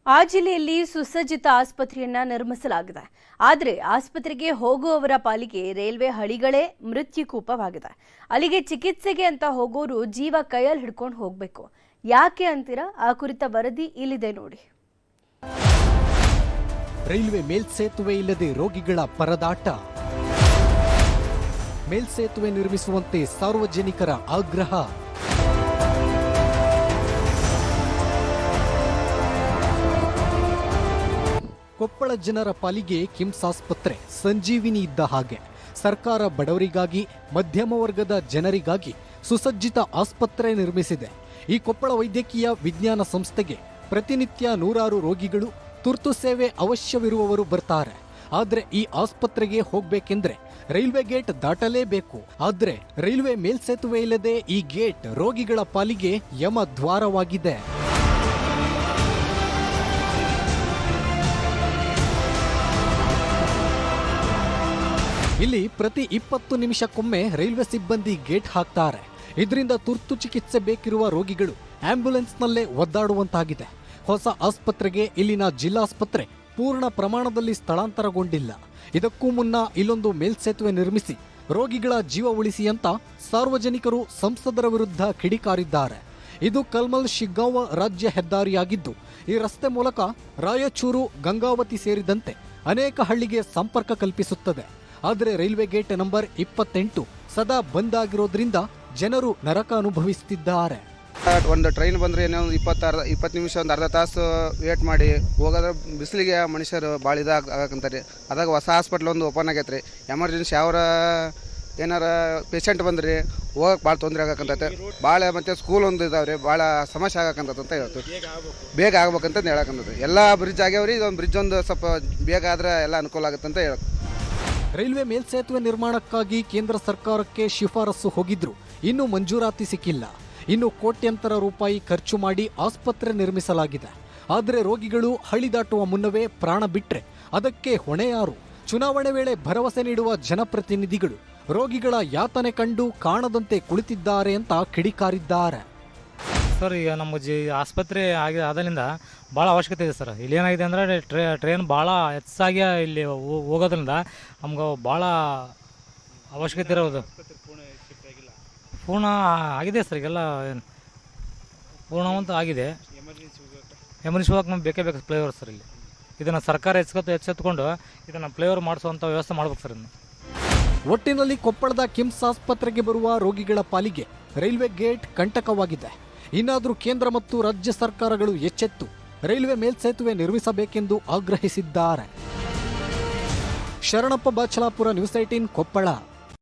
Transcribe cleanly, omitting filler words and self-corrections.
ಆ ಜಿಲ್ಲೆಯಲ್ಲಿ ಸುಸಜ್ಜಿತ ಆಸ್ಪತ್ರೆಯನ್ನ ನಿರ್ಮಿಸಲಾಗಿದೆ. ಆದರೆ ಆಸ್ಪತ್ರೆಗೆ ಹೋಗುವವರ ಪಾಲಿಗೆ ರೈಲ್ವೆ ಹಳಿಗಳೇ ಮೃತ್ಯುಕೂಪವಾಗಿದೆ. ಅಲ್ಲಿಗೆ ಚಿಕಿತ್ಸೆಗೆ ಅಂತ ಹೋಗೋರು ಜೀವ ಕೈಯಲ್ಲಿ ಹಿಡ್ಕೊಂಡು ಹೋಗಬೇಕು. ಯಾಕೆ ಅಂತೀರಾ? ಆ ಕುರಿತ ವರದಿ ಇಲ್ಲಿದೆ ನೋಡಿ. ರೈಲ್ವೆ ಮೇಲ್ಸೇತುವೆ ಇಲ್ಲದೆ ರೋಗಿಗಳ ಪರದಾಟ. ಮೇಲ್ಸೇತುವೆ ನಿರ್ಮಿಸುವಂತೆ ಸಾರ್ವಜನಿಕರ ಆಗ್ರಹ. ಕೊಪ್ಪಳ ಜನರ ಪಾಲಿಗೆ ಕಿಮ್ಸ್ ಆಸ್ಪತ್ರೆ ಸಂಜೀವಿನಿ ಇದ್ದ ಹಾಗೆ. ಸರ್ಕಾರ ಬಡವರಿಗಾಗಿ, ಮಧ್ಯಮ ವರ್ಗದ ಜನರಿಗಾಗಿ ಸುಸಜ್ಜಿತ ಆಸ್ಪತ್ರೆ ನಿರ್ಮಿಸಿದೆ. ಈ ಕೊಪ್ಪಳ ವೈದ್ಯಕೀಯ ವಿಜ್ಞಾನ ಸಂಸ್ಥೆಗೆ ಪ್ರತಿನಿತ್ಯ ನೂರಾರು ರೋಗಿಗಳು, ತುರ್ತು ಸೇವೆ ಅವಶ್ಯವಿರುವವರು ಬರ್ತಾರೆ. ಆದರೆ ಈ ಆಸ್ಪತ್ರೆಗೆ ಹೋಗ್ಬೇಕೆಂದ್ರೆ ರೈಲ್ವೆ ಗೇಟ್ ದಾಟಲೇಬೇಕು. ಆದ್ರೆ ರೈಲ್ವೆ ಮೇಲ್ಸೇತುವೆ ಇಲ್ಲದೆ ಈ ಗೇಟ್ ರೋಗಿಗಳ ಪಾಲಿಗೆ ಯಮ ದ್ವಾರವಾಗಿದೆ. ಇಲ್ಲಿ ಪ್ರತಿ 20 ನಿಮಿಷಕ್ಕೊಮ್ಮೆ ರೈಲ್ವೆ ಸಿಬ್ಬಂದಿ ಗೇಟ್ ಹಾಕ್ತಾರೆ. ಇದರಿಂದ ತುರ್ತು ಚಿಕಿತ್ಸೆ ಬೇಕಿರುವ ರೋಗಿಗಳು ಆಂಬ್ಯುಲೆನ್ಸ್ನಲ್ಲೇ ಒದ್ದಾಡುವಂತಾಗಿದೆ. ಹೊಸ ಆಸ್ಪತ್ರೆಗೆ ಇಲ್ಲಿನ ಜಿಲ್ಲಾಸ್ಪತ್ರೆ ಪೂರ್ಣ ಪ್ರಮಾಣದಲ್ಲಿ ಸ್ಥಳಾಂತರಗೊಂಡಿಲ್ಲ. ಇದಕ್ಕೂ ಮುನ್ನ ಇಲ್ಲೊಂದು ಮೇಲ್ಸೇತುವೆ ನಿರ್ಮಿಸಿ ರೋಗಿಗಳ ಜೀವ ಉಳಿಸಿ ಅಂತ ಸಾರ್ವಜನಿಕರು ಸಂಸದರ ವಿರುದ್ಧ ಕಿಡಿಕಾರಿದ್ದಾರೆ. ಇದು ಕಲ್ಮಲ್ ಶಿಗ್ಗಾಂವ ರಾಜ್ಯ ಹೆದ್ದಾರಿಯಾಗಿದ್ದು, ಈ ರಸ್ತೆ ಮೂಲಕ ರಾಯಚೂರು, ಗಂಗಾವತಿ ಸೇರಿದಂತೆ ಅನೇಕ ಹಳ್ಳಿಗೆ ಸಂಪರ್ಕ ಕಲ್ಪಿಸುತ್ತದೆ. ಆದರೆ ರೈಲ್ವೆ ಗೇಟ್ ನಂಬರ್ 28 ಸದಾ ಬಂದ್ ಆಗಿರೋದ್ರಿಂದ ಜನರು ನರಕ ಅನುಭವಿಸುತ್ತಿದ್ದಾರೆ. ಒಂದು ಟ್ರೈನ್ ಬಂದರೆ ಏನೋ 20 ನಿಮಿಷ, ಒಂದು ಅರ್ಧ ತಾಸು ವೇಟ್ ಮಾಡಿ ಹೋಗೋದ್ರೆ ಬಿಸಿಲಿಗೆ ಮನುಷ್ಯರು ಭಾಳ ಇದಾಗಂತಾರೆ. ಅದಾಗ ಹೊಸ ಹಾಸ್ಪಿಟ್ಲ್ ಒಂದು ಓಪನ್ ಆಗೈತೆ ರೀ. ಎಮರ್ಜೆನ್ಸಿ ಅವರ ಏನಾರ ಪೇಷಂಟ್ ಬಂದ್ರಿ ಹೋಗಕ್ಕೆ ಭಾಳ ತೊಂದರೆ ಆಗಕ್ಕಂತೈತೆ. ಭಾಳ ಮತ್ತು ಸ್ಕೂಲ್ ಒಂದು ಇದಾವ್ರಿ, ಭಾಳ ಸಮಸ್ಯೆ ಆಗಕ್ಕಂತ ಹೇಳ್ತೀವಿ. ಬೇಗ ಆಗ್ಬೇಕಂತ ಹೇಳಕ್ಕಂತೈತೆ. ಎಲ್ಲ ಬ್ರಿಡ್ಜ್ ಆಗ್ಯಾವ್ರಿ, ಇದೊಂದು ಬ್ರಿಡ್ಜ್ ಒಂದು ಸ್ವಲ್ಪ ಬೇಗ ಆದ್ರೆ ಎಲ್ಲ ಅನುಕೂಲ ಆಗುತ್ತೆ ಅಂತ ಹೇಳಕ್ಕೆ. ರೈಲ್ವೆ ಮೇಲ್ಸೇತುವೆ ನಿರ್ಮಾಣಕ್ಕಾಗಿ ಕೇಂದ್ರ ಸರ್ಕಾರಕ್ಕೆ ಶಿಫಾರಸು ಹೋಗಿದ್ರು ಇನ್ನೂ ಮಂಜೂರಾತಿ ಸಿಕ್ಕಿಲ್ಲ. ಇನ್ನು ಕೋಟ್ಯಂತರ ರೂಪಾಯಿ ಖರ್ಚು ಮಾಡಿ ಆಸ್ಪತ್ರೆ ನಿರ್ಮಿಸಲಾಗಿದೆ. ಆದರೆ ರೋಗಿಗಳು ಹಳಿ ದಾಟುವ ಮುನ್ನವೇ ಪ್ರಾಣ ಬಿಟ್ರೆ ಅದಕ್ಕೆ ಹೊಣೆ ಯಾರು? ಚುನಾವಣೆ ವೇಳೆ ಭರವಸೆ ನೀಡುವ ಜನಪ್ರತಿನಿಧಿಗಳು ರೋಗಿಗಳ ಯಾತನೆ ಕಂಡು ಕಾಣದಂತೆ ಕುಳಿತಿದ್ದಾರೆ ಅಂತ ಕಿಡಿಕಾರಿದ್ದಾರೆ. ಸರ್, ಈಗ ನಮ್ಮ ಆಸ್ಪತ್ರೆ ಆದ್ರಿಂದ ಭಾಳ ಅವಶ್ಯಕತೆ ಇದೆ ಸರ್. ಇಲ್ಲಿ ಏನಾಗಿದೆ ಅಂದರೆ ಟ್ರೈನ್ ಭಾಳ ಹೆಚ್ಚಾಗಿ ಇಲ್ಲಿ ಹೋಗೋದ್ರಿಂದ ನಮ್ಗೆ ಭಾಳ ಅವಶ್ಯಕತೆ ಇರೋದು. ಪೂರ್ಣ ಆಗಿದೆ ಸರ್, ಈಗೆಲ್ಲ ಪೂರ್ಣವಂತ ಆಗಿದೆ. ಎಮರ್ಜೆನ್ಸಿ ಹೋಗಕ್ಕೆ ನಮ್ಗೆ ಬೇಕೇ ಬೇಕು ಫ್ಲೈಓವರ್ ಸರ್. ಇಲ್ಲಿ ಇದನ್ನು ಸರ್ಕಾರ ಎಚ್ಚೆತ್ತುಕೊಂಡು ಇದನ್ನು ಫ್ಲೈಓವರ್ ಮಾಡಿಸುವಂಥ ವ್ಯವಸ್ಥೆ ಮಾಡ್ಬೇಕು ಸರ್. ಇನ್ನು ಒಟ್ಟಿನಲ್ಲಿ ಕೊಪ್ಪಳದ ಕಿಮ್ಸ್ ಆಸ್ಪತ್ರೆಗೆ ಬರುವ ರೋಗಿಗಳ ಪಾಲಿಗೆ ರೈಲ್ವೆ ಗೇಟ್ ಕಂಟಕವಾಗಿದೆ. ಇನ್ನಾದರೂ ಕೇಂದ್ರ ಮತ್ತು ರಾಜ್ಯ ಸರ್ಕಾರಗಳು ಎಚ್ಚೆತ್ತು ರೈಲ್ವೆ ಮೇಲ್ಸೇತುವೆ ನಿರ್ಮಿಸಬೇಕೆಂದು ಆಗ್ರಹಿಸಿದ್ದಾರೆ. ಶರಣಪ್ಪ ಬಾಚಲಾಪುರ, ನ್ಯೂಸ್ 18 ಕೊಪ್ಪಳ.